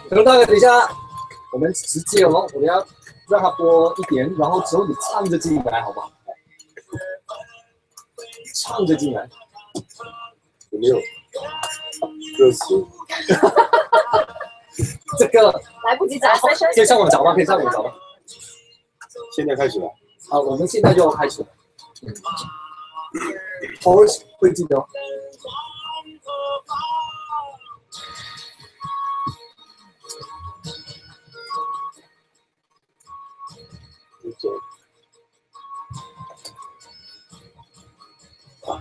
成龙大哥，等一下，我们直接哦，我们要让他播一点，然后之后你唱着进来，好不好？唱着进来。有没有歌词？这个来不及找，可以上网找吗？可以上网找吗？现在开始了。好，我们现在就开始了。Horace 会记得哦。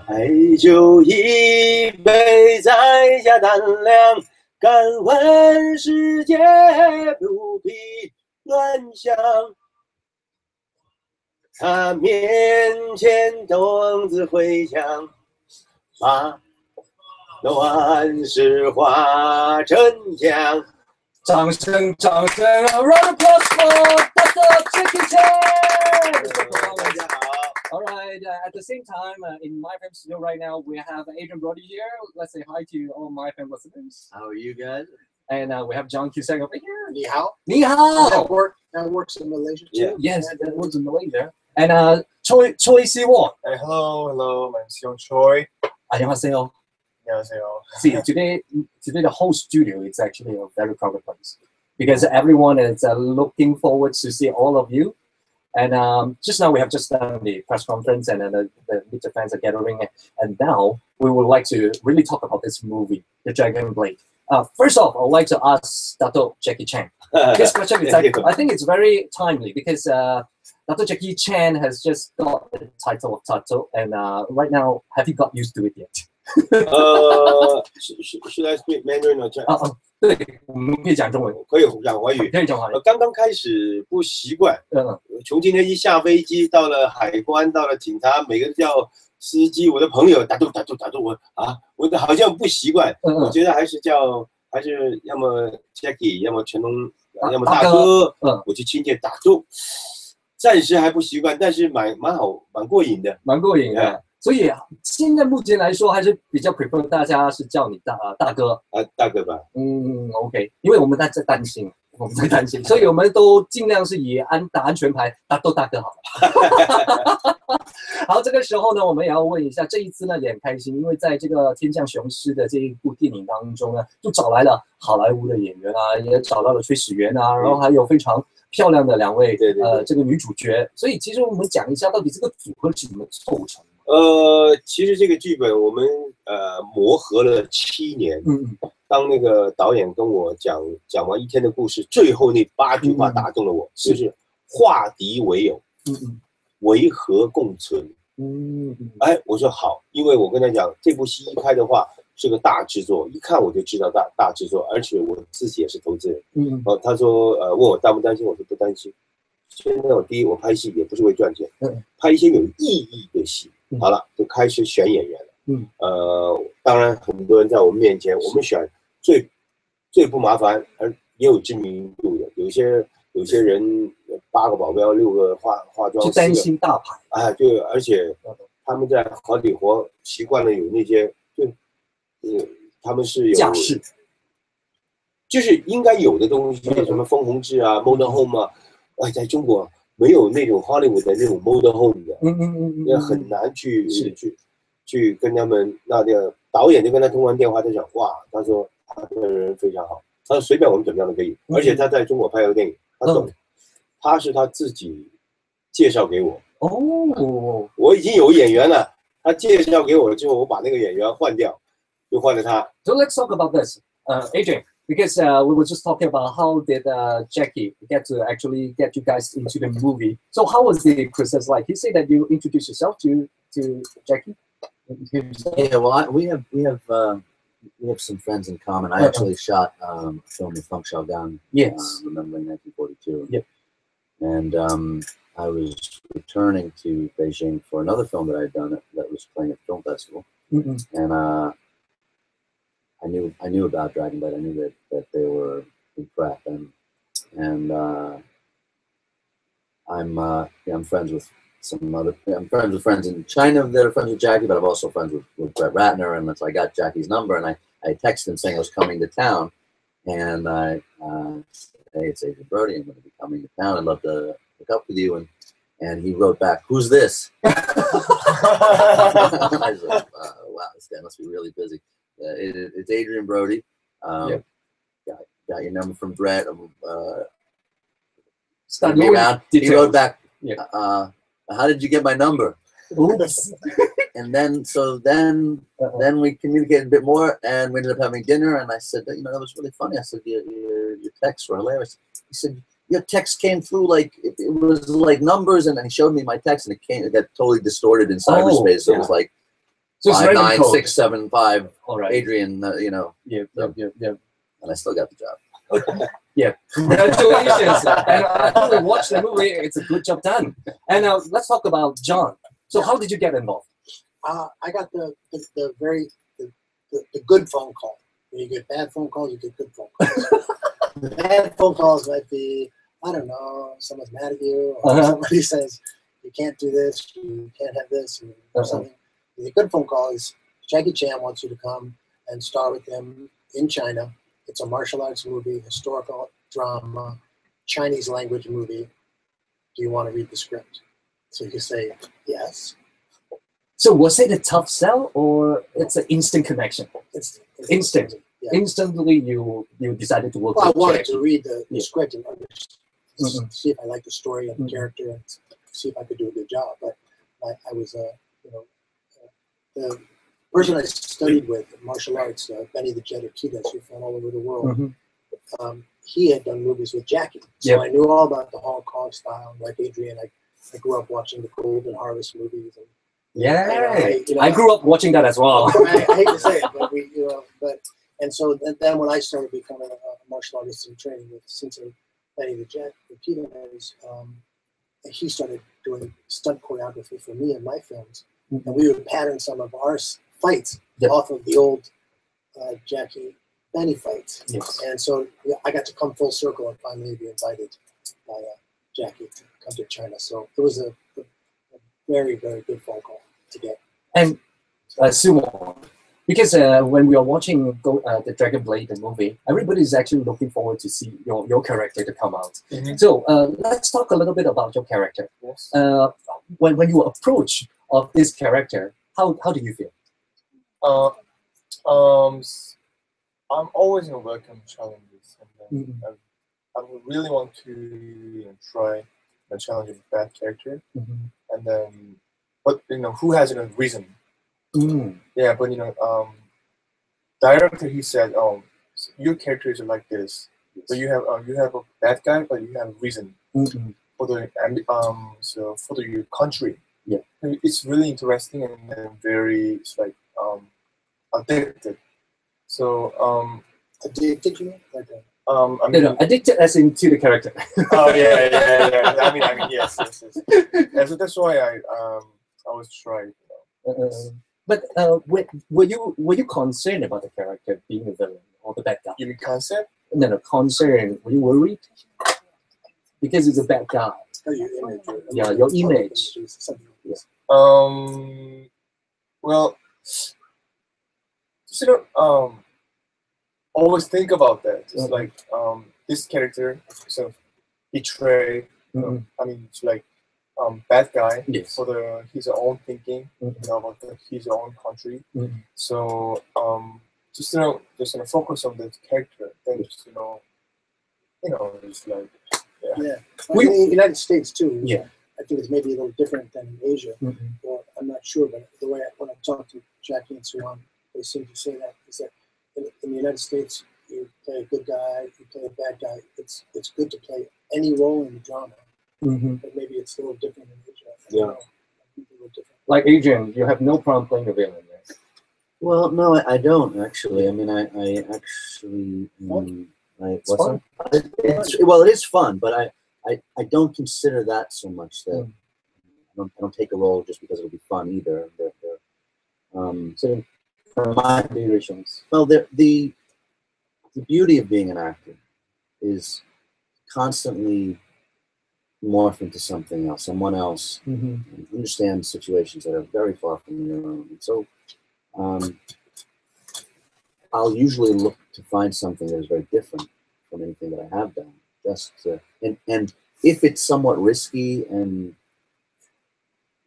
白酒一杯，在家胆量，敢问世界不必乱想。他面前童子回响，把乱世化成江。掌声掌声 ，A round of applause for Dr. Jackie Chan。大家好。All right. At the same time, in my fam studio right now, we have Adrien Brody here. Let's say hi to all my fam listeners. How are you guys? And we have John Cusack over here. 你好。你好。That works in Malaysia too. Yeah. Yes, that works in Malaysia. And Choi Siwon. Hey, hello. My name's Young Choi. 안녕하세요. 안녕하세요. See, today the whole studio is actually a very crowded place because everyone is looking forward to see all of you. And just now we have just done the press conference and then the fans are gathering. And now we would like to really talk about this movie, The Dragon Blade. First off, I would like to ask Dr. Jackie Chan. This question is I think it's very timely because Dr. Jackie Chan has just got the title of Tato. And right now, have you got used to it yet? Should I speak Mandarin or Chinese? 对，我们可以讲中文，可以讲华语，可以讲华语。刚刚开始不习惯，从今天一下飞机到了海关，到了警察，每个叫司机，我的朋友打住，我好像不习惯。我觉得还是要么 Jackie， 要么成龙，要么大哥，我就亲切打住。暂时还不习惯，但是蛮好，蛮过瘾的，蛮过瘾的。所以现在目前来说，还是比较 prefer 大家是叫你大哥大哥吧。OK， 因为我们在担心，所以我们都尽量是以打安全牌，都大哥好了。好，这个时候呢，我们也要问一下，这一次呢也很开心，因为在这个《天将雄狮》的这一部电影当中呢，就找来了好莱坞的演员啊，也找到了崔始源啊，然后还有非常漂亮的两位这个女主角。所以其实我们讲一下，到底这个组合是怎么凑成的。其实这个剧本我们磨合了7年。当那个导演跟我讲完一天的故事，最后那8句话打动了我，就是化敌为友，为和共存。哎，我说好，因为我跟他讲，这部戏一拍的话是个大制作，一看我就知道大制作，而且我自己也是投资人。他说问我担不担心，我说不担心。现在第一，我拍戏也不是为赚钱，拍一些有意义的戏。好了，就开始选演员了。当然很多人在我们面前，我们选最不麻烦，而也有知名度的。有些人8个保镖，6个化妆，就担心大牌。哎，对，而且他们在好里活习惯了有那些，他们是有架势，就是应该有的东西，什么分红制啊、modern home 啊，哎，在中国没有那种 Hollywood 的那种 modern home 的，也很难去跟他们。那个导演就跟他通完电话，他讲哇，他说他的人非常好，他说随便我们怎么样都可以，而且他在中国拍了个电影，他懂，他是他自己介绍给我。我已经有演员了，他介绍给我之后，我把那个演员换掉，就换了他。So let's talk about this, Adrien. Because we were just talking about how did Jackie get to actually get you guys into the movie. So how was the process like? You say that you introduced yourself to Jackie. Yeah, well, we have some friends in common. I actually shot a film with Feng Xiaogang. Yes. Remembering 1942. Yep. And I was returning to Beijing for another film that I had done that was playing at the film festival. And I knew about Dragon Blade. I knew that they were in prep, and I'm friends with I'm friends with friends in China that are friends with Jackie, but I'm also friends with Brett Ratner, and so I got Jackie's number, and I I texted him saying I was coming to town, and I said, hey, it's Adrien Brody. I'm going to be coming to town. I'd love to hook up with you. And he wrote back, who's this? I was like, wow, this guy must be really busy. It's Adrien Brody. Got your number from Brett. He wrote back, how did you get my number? Oops. And then then we communicated a bit more, and we ended up having dinner. And I said, that was really funny. I said, your texts were hilarious. He said, your text came through like it was like numbers, and then he showed me my text, and it got totally distorted in cyberspace. So it was like 59675. All right. Adrien, Yeah. And I still got the job. Yeah, congratulations. And after we watched the movie, it's a good job done. And let's talk about John. So how did you get involved? I got the good phone call. When you get bad phone calls, you get good phone calls. The bad phone calls might be, I don't know, someone's mad at you, or somebody says, you can't do this, you can't have this, or something. The good phone call is, Jackie Chan wants you to come and star with him in China. It's a martial arts movie, historical drama, Chinese language movie. Do you want to read the script? So you say, yes. So was it a tough sell, or it's an instant connection? Instant. Yeah. Instantly, you decided to work. Well, with I wanted Jackie. to read the script and see if I liked the story and the character, and see if I could do a good job. But I was, the person I studied with in martial arts, Benny the Jet Akitas, who fought all over the world. He had done movies with Jackie, so I knew all about the Hong Kong style. Like Adrien, I grew up watching the Golden Harvest movies. And, I grew up watching that as well. I hate to say it, but and so then when I started becoming a martial artist in training with Sensei Benny the Jet Akitas, he started doing stunt choreography for me in my films, and we would pattern some of our fights off of the old Jackie Benny fights. And so I got to come full circle and finally be invited by Jackie to come to China. So it was a very, very good phone call to get. And Sumo, because when we are watching the Dragon Blade, the movie, everybody is actually looking forward to see your character to come out. So let's talk a little bit about your character. Yes. When you were approached of this character, how do you feel? I'm always welcome challenges, and I would really want to try the challenge of a bad character, and then, but who has a reason? Yeah, but director, he said, oh, your characters are like this, but you have a bad guy, but you have a reason for the for your country. Yeah, it's really interesting and very addicted. So addicted, you know? Like I mean, no, addicted as into the character. Oh yeah. I mean, yes. And so that's why I always try. But were you concerned about the character being a villain or the bad guy? You mean concept? No, concerned. Were you worried? Because it's a bad guy. your image. Yeah, your image. Well, always think about that. It's like this character, betray. I mean, it's like bad guy for his own thinking, about his own country. So just focus on the character. Then it's like Well, in the United States too. Yeah. I think it's maybe a little different than in Asia. Or I'm not sure, but the way when I talk to Jackie and so on, they seem to say that is that in the United States, you play a good guy, you play a bad guy. It's good to play any role in the drama. But maybe it's a little different in Asia. Like Adrien, you have no problem playing a villain, right? Well, no, I don't actually. I mean, I actually. It is fun, but I don't consider that so much that I don't take a role just because it'll be fun either. So for my reasons. Well, the beauty of being an actor is constantly morph into something else, someone else, and understand situations that are very far from your own. And so I'll usually look to find something that is very different from anything that I have done. Just and if it's somewhat risky and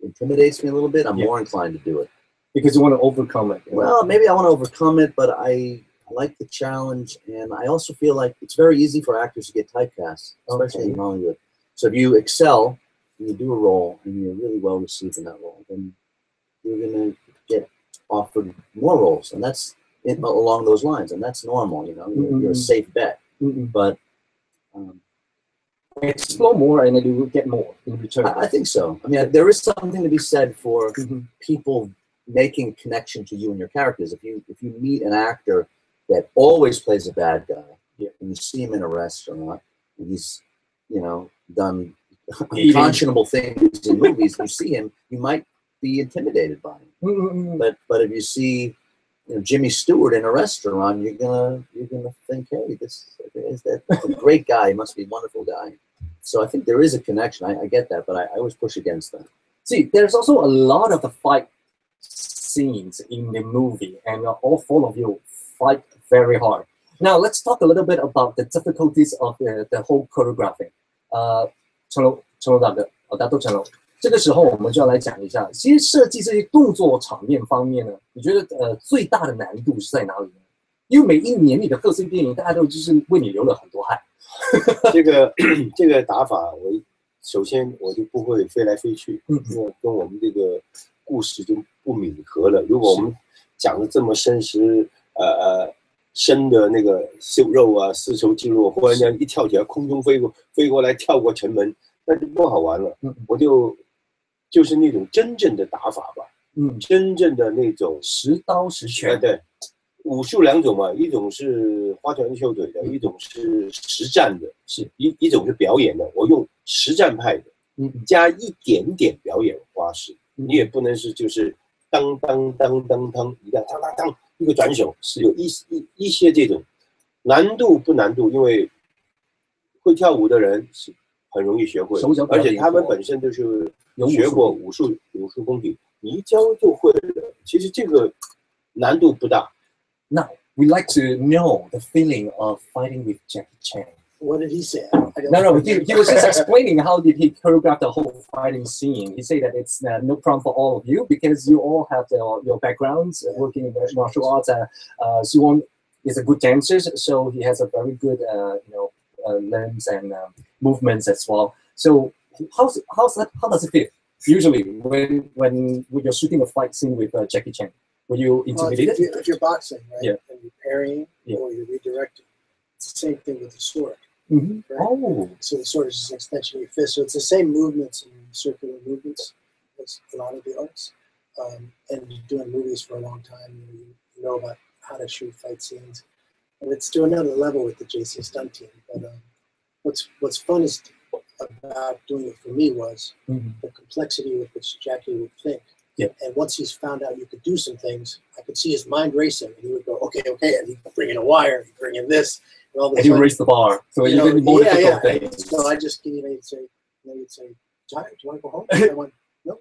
intimidates me a little bit, I'm more inclined to do it. Because you want to overcome it. Well, maybe I want to overcome it, but I like the challenge, and I also feel like it's very easy for actors to get typecast, especially in Hollywood. So if you excel, and you do a role, and you're really well received in that role, then you're going to get offered more roles, and that's along those lines, and that's normal. You know, you're a safe bet. But explore more, and then you will get more in return. I think so. I mean, there is something to be said for people making a connection to you and your characters. If you meet an actor that always plays a bad guy, and you see him in a restaurant, and he's, you know, done unconscionable things in movies, you see him, you might be intimidated by him. But if you see, you know, Jimmy Stewart in a restaurant, you're gonna think, hey, this is a great guy. He must be a wonderful guy. So I think there is a connection. I get that, but I always push against that. See, there's also a lot of the fight scenes in the movie, and all four of you fight very hard. Now let's talk a little bit about the difficulties of the whole choreographing. 成龙大哥，大都成龙。这个时候我们就要来讲一下，其实设计这些动作场面方面呢，你觉得最大的难度是在哪里呢？因为每一年你的贺岁电影，大家都就是为你流了很多汗。这个打法，首先我就不会飞来飞去，因为跟我们这个故事就不吻合了。如果我们讲的这么深的那个秀肉啊、丝绸之路，忽然间一跳起来，空中飞过来，跳过城门，那就不好玩了。我就是那种真正的打法吧，真正的那种实刀实拳。对，武术两种嘛，一种是花拳绣腿的，一种是实战的，一种是表演的。我用实战派的，加一点点表演花式。你也不能是就是当当当当当，一个当当当一个转手，是有一些这种难度不难度，因为会跳舞的人是很容易学会，而且他们本身就是学过武术功底，你一教就会了。其实这个难度不大。Now we like to know the feeling of fighting with Jackie Chan. What did he say? No, he was just explaining how did he choreograph the whole fighting scene. He said that it's no problem for all of you because you all have your backgrounds working in martial arts. Suwon is a good dancer, so he has a very good limbs and movements as well. So how does it feel usually when you're shooting a fight scene with Jackie Chan? Were you intimidated? If you're boxing, right, and you're parrying or you're redirecting, it's the same thing with the sword. Right? Oh, so the sword is just an extension of your fist. So it's the same movements and circular movements as a lot of the arts. And doing movies for a long time, you know about how to shoot fight scenes, and it's to another level with the JC stunt team. But what's fun is about doing it for me was the complexity with which Jackie would think. Yeah. And once he's found out you could do some things, I could see his mind racing, and he would go, okay, and he'd bring in a wire, he'd bring in this, and all this. And he raised the bar, so you did more difficult things. So I just, he'd say, "Tired? Do you want to go home?" I went, "No,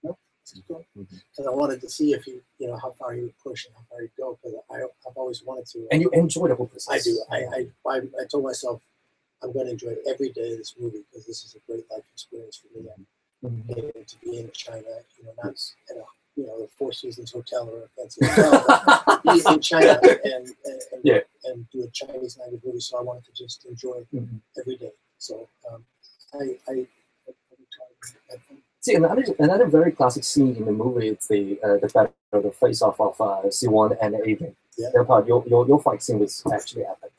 let's keep going." Because I wanted to see if he, how far he would push and how far he'd go. Because I've always wanted to. And you enjoy the whole process. I do. I told myself I'm going to enjoy every day of this movie because this is a great life experience for me. And to be in China, not in a Four Seasons hotel or a fancy hotel, but be in China and do a Chinese language movie. So I wanted to just enjoy every day. So I see another very classic scene in the movie. It's the face off of Siwon and Adrien. Yeah. That part, your fight scene was actually epic.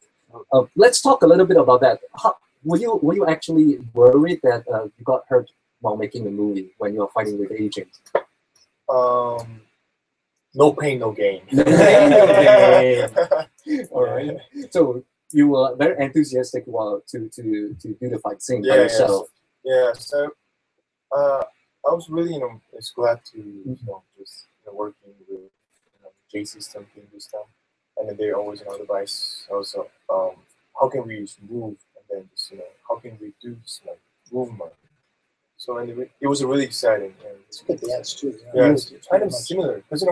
Let's talk a little bit about that. Were you actually worried that you got hurt while making the movie when you were fighting with Adrien? No pain, no gain. No pain, no gain. All right. So you were very enthusiastic to do the fight scene by yourself. Yeah. So I was really glad to just working with JC's stunt team this time, and then they're always advice also. How can we move, and then just how can we do this movement? So anyway, it was really exciting. It's good dance too. Yeah, it's kind of similar because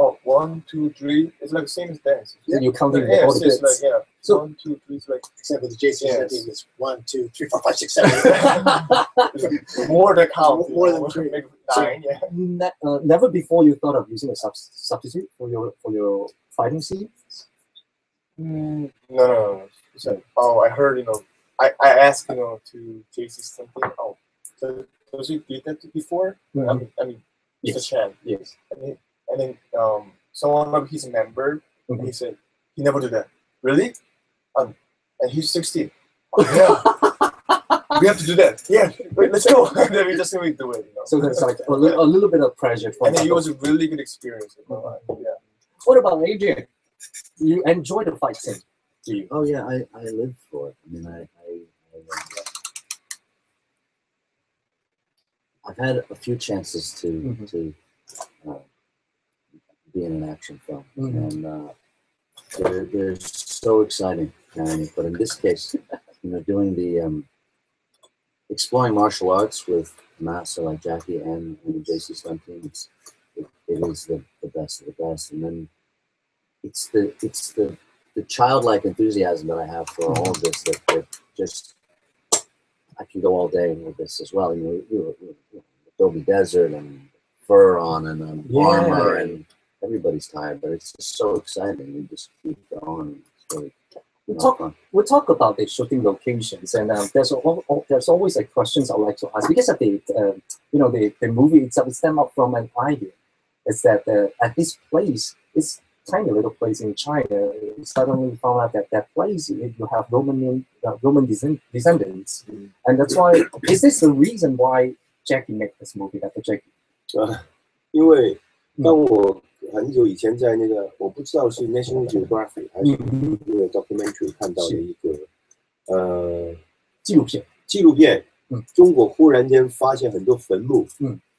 oh 1, 2, 3. It's like same as dance. Yeah. You're counting yeah, all the bits. Like, yeah. So 1, 2, 3. It's like except with the JC, yes. it's 1, 2, 3, 4, 5, 6, 7, 8. more than count. More than 3. Maybe 9. Yeah. Never before you thought of using a substitute for your fighting scene? No. It's like, oh, I heard, I asked, to JC something. Oh, does he did that before? Mm-hmm. I mean, yes. Mr. Chan. Yes. And then someone of his member, mm-hmm. he said he never did that. Really? And he's 16. Oh, yeah. We have to do that. Yeah, wait, let's go. And then we just do it. So there's like a little bit of pressure. And then it was a really good experience. Yeah. What about Adrien? You enjoy the fight scene? Do you? Oh yeah, I live for it. I mean, I've had a few chances to be in an action film, and they're so exciting. But in this case, doing the exploring martial arts with a master like Jackie and the JC Stunt team, it is the best of the best. And then it's the childlike enthusiasm that I have for all of this that just I can go all day with this as well. Adobe Desert and fur on and armor, and everybody's tired, but it's just so exciting. We just keep going. It's really We'll talk about the shooting locations, and there's always like questions I would like to ask, because of the movie itself is stemmed up from an idea. It's that at this place, it's tiny little place in China, suddenly found out that place you have Roman descendants, and that's why. Is this the reason why Jackie made this movie? That Jackie? 因为当我很久以前在那个我不知道是 National Geographic 还是那个 documentary 看到的一个纪录片，中国忽然间发现很多坟墓，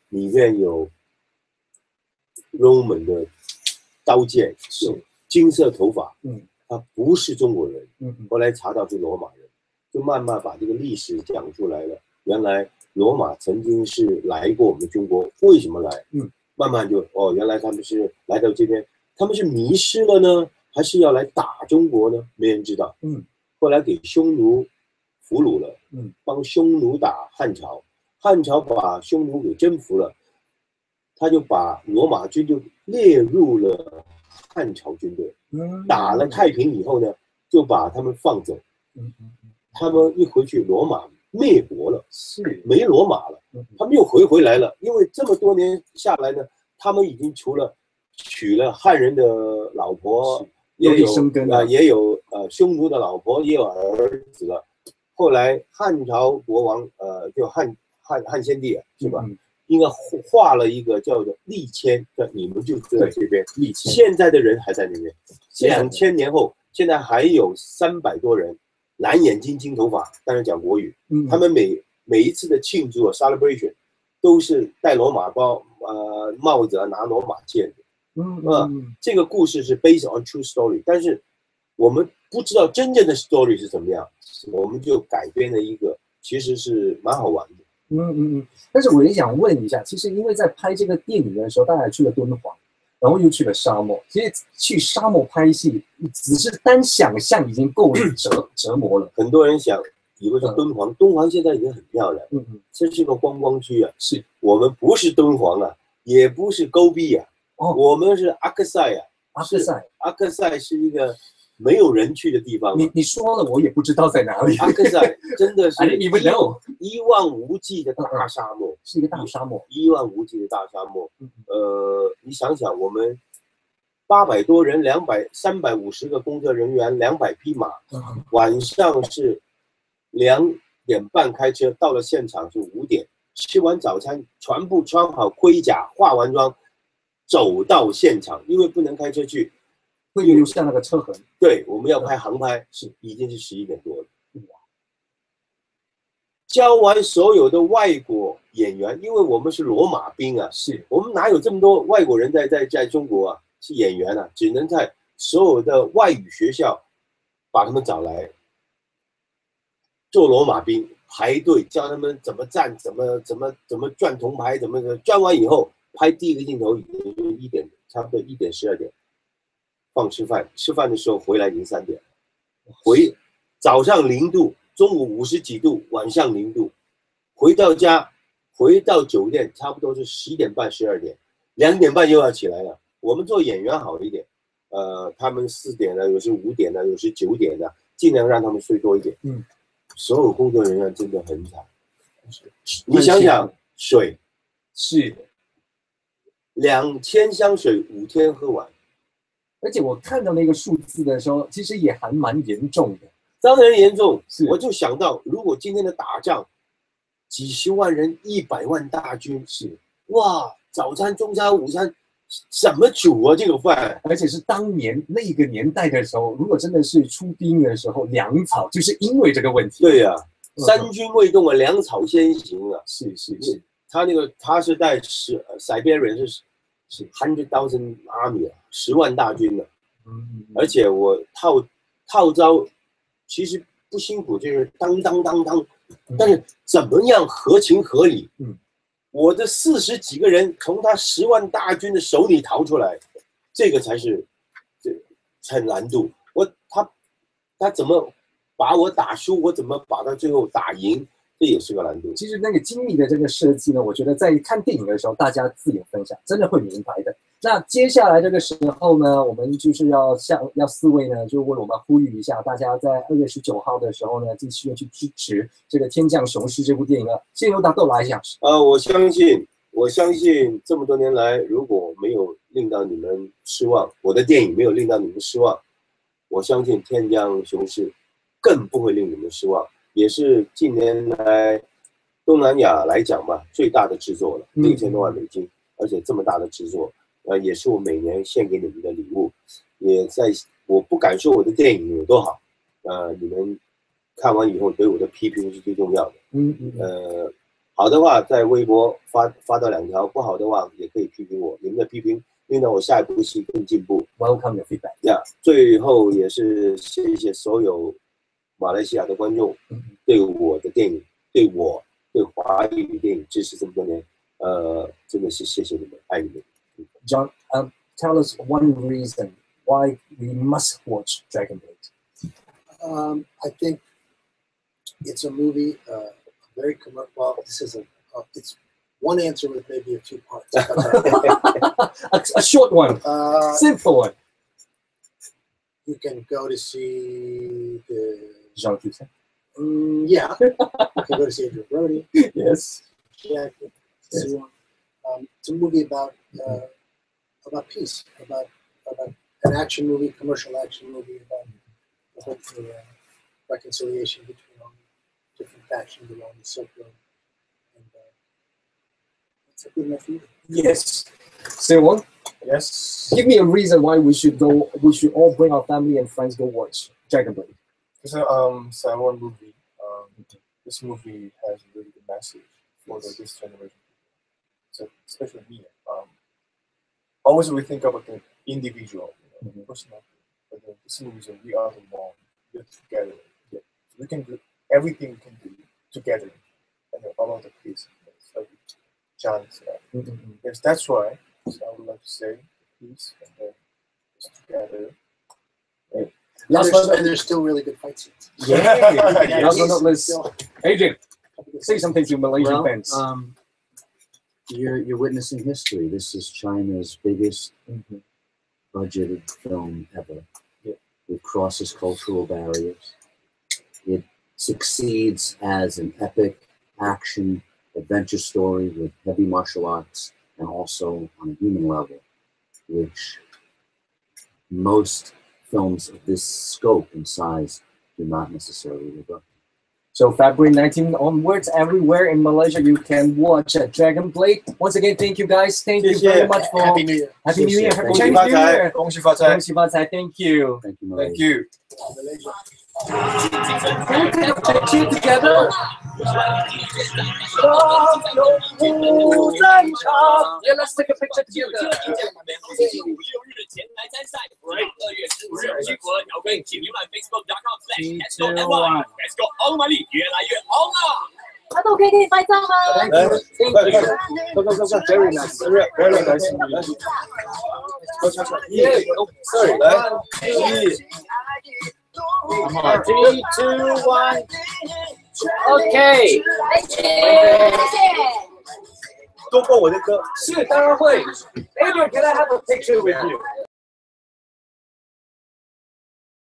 里面有 Roman 的刀剑，有金色头发，他不是中国人，后来查到是罗马人，就慢慢把这个历史讲出来了。原来罗马曾经是来过我们中国，为什么来？慢慢就原来他们是来到这边，他们是迷失了呢，还是要来打中国呢？没人知道。后来给匈奴俘虏了，帮匈奴打汉朝，汉朝把匈奴给征服了，他就把罗马军就列入了汉朝军队，打了太平以后呢，就把他们放走。他们一回去，罗马灭国了，没罗马了，他们又回来了。因为这么多年下来呢，他们已经除了娶了汉人的老婆，也有匈奴的老婆，也有儿子了。后来汉朝国王就汉献帝是吧？应该画了一个叫做立谦，你们就在这边。现在的人还在那边，2000年后，现在还有300多人。蓝眼睛、金头发，当然讲国语。他们每一次的庆祝celebration 都是戴罗马帽子拿罗马剑的。这个故事是 based on true story， 但是我们不知道真正的 story 是怎么样，我们就改编了一个，其实是蛮好玩的。但是我也想问一下，其实因为在拍这个电影的时候，大家去了敦煌。然后又去了沙漠，其实去沙漠拍戏，只是单想象已经够折磨了。很多人以为是敦煌，敦煌现在已经很漂亮，这是个观光区啊。是我们不是敦煌啊，也不是戈壁啊，我们是阿克塞啊。阿克塞是一个没有人去的地方。你说了，我也不知道在哪里。阿克塞真的是一望无际的大沙漠，是一个大沙漠，一望无际的大沙漠。你想想，我们800多人，350个工作人员，200匹马，晚上是2点半开车，到了现场是5点，吃完早餐，全部穿好盔甲，化完妆，走到现场，因为不能开车去。会留下那个车痕。对，我们要拍航拍，已经是11点多了。教完所有的外国演员，因为我们是罗马兵啊，我们哪有这么多外国人在中国啊？是演员啊，只能在所有的外语学校把他们找来做罗马兵，排队教他们怎么站，怎么赚铜牌，怎么赚完以后拍第一个镜头已经1点差不多1点12点放吃饭，吃饭的时候回来已经3点了，早上0度，中午50几度，晚上0度，回到家，回到酒店差不多是11点半12点，2点半又要起来了。我们做演员好一点，他们4点了，有时5点了，有时9点了，尽量让他们睡多一点。所有工作人员真的很惨。你想想，水是2000箱水5天喝完，而且我看到那个数字的时候，其实也还蛮严重的。当然严重，是我就想到，如果今天的打仗，几十万人，100万大军，是哇，早餐、中餐、午餐怎么煮啊？这个饭，而且是当年那个年代的时候，如果真的是出兵的时候，粮草就是因为这个问题。对呀、三军未动啊，粮草先行啊。是，他是带Siberian 是100,000 army 啊，10万大军的。而且我套招其实不辛苦，就是当，但是怎么样合情合理？我的40几个人从他10万大军的手里逃出来，这个才是很难度。他怎么把我打输，我怎么把他最后打赢，这也是个难度。其实那个精密的这个设计呢，我觉得在看电影的时候，大家自由分享，真的会明白的。那接下来这个时候呢，我们就是要4位呢，就为我们呼吁一下，大家在2月19号的时候呢，继续去支持这个《天将雄狮》这部电影了。谢谢刘大豆来一下。我相信这么多年来，如果没有令到你们失望，我的电影没有令到你们失望，我相信《天将雄狮》更不会令你们失望，也是近年来东南亚来讲吧最大的制作了，6000多万美金，而且这么大的制作。也是我每年献给你们的礼物，我不敢说我的电影有多好，你们看完以后对我的批评是最重要的。好的话在微博发到2条，不好的话也可以批评我，你们的批评令到我下一部戏更进步。Welcome your feedback。最后也是谢谢所有马来西亚的观众对我的电影，对华语电影支持这么多年，真的是谢谢你们，爱你们。John, tell us one reason why we must watch Dragon Blade. I think it's a movie, very commercial. Well, it's one answer with maybe a few parts. A short one, simple one. You can go to see the Jean Cusack. Yeah, you can go to see Adrien Brody. Yes. Yeah, yes. It's a movie about peace, about an action movie, commercial action movie about hopefully reconciliation between all the different factions along the Silk Road. And it's a good enough movie. Yes. Say one. Yes. Give me a reason why we should all bring our family and friends go watch Dragon Blade. It's a Taiwan movie. This movie has a really good message for this generation. So especially me. Always we think about the individual, personal. But this movie is we are the one. We're together. So we can do everything we can do together. And about the peace. Like Chan said. Yes, that's why. So I would like to say peace and then together. And there's still really good fight scenes. Yeah. Last but not least, Adrien, say something to Malaysian fans. You're witnessing history. This is China's biggest budgeted film ever. It crosses cultural barriers. It succeeds as an epic action adventure story with heavy martial arts and also on a human level, which most films of this scope and size do not necessarily live up. So February 19 onwards, everywhere in Malaysia, you can watch Dragon Blade. Once again, thank you guys. Thank you very much for Happy New Year. Happy New Year. Happy Chinese New Year. 恭喜发财！ Thank you. Thank you, Thank Malaysia. you. Malaysia. Cheer together. Yeah, let's take a picture together. Let's go 欧玛丽越来越红了。阿豆可以拍照吗？ Go. Very nice. Very nice. Sorry， 来，Come on， 3, 2, 1 ，OK。多播我的歌。是，当然会。Adrien, can I have a picture with you?